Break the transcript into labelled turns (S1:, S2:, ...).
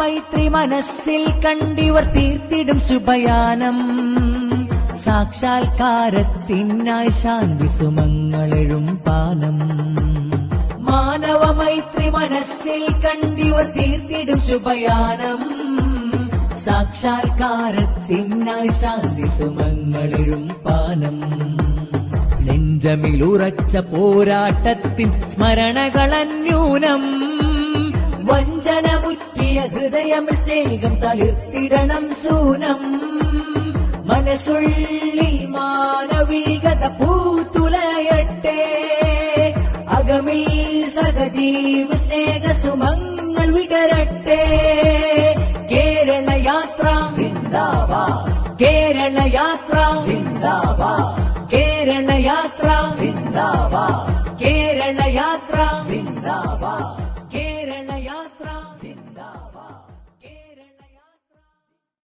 S1: മൈത്രി മനസ്സിൽ കണ്ടിവർ തീർത്തിടും ശുഭയാനം. സാക്ഷാത്കാരത്തിനായി ശാന്തി സുമങ്ങളെഴും പാനം. മാനവ മൈത്രി മനസ്സിൽ കണ്ടിവർ തീർത്തിടും ശുഭയാനം. സാക്ഷാത്കാരത്തിനായി ശാന്തി സുമങ്ങളെഴും പാനം. നെഞ്ചമിലുറച്ച പോരാട്ടത്തിൻ സ്മരണകളന്യൂനം. വഞ്ചന മുറ്റിയ ഹൃദയം സ്നേഹം തളിർത്തിടണം സൂനം. മനസ്സുള്ളിൽ മാനവികത പൂത്തുലയട്ടെ. അകമിൽ സഹജീവ സ്നേഹ സുമങ്ങൾ വിടരട്ടെ. കേരള യാത്ര സിന്ദാബാദ്, കേരള യാത്ര സിന്ദാബാദ്, കേരള യാത്ര സിന്ദാബാദ്.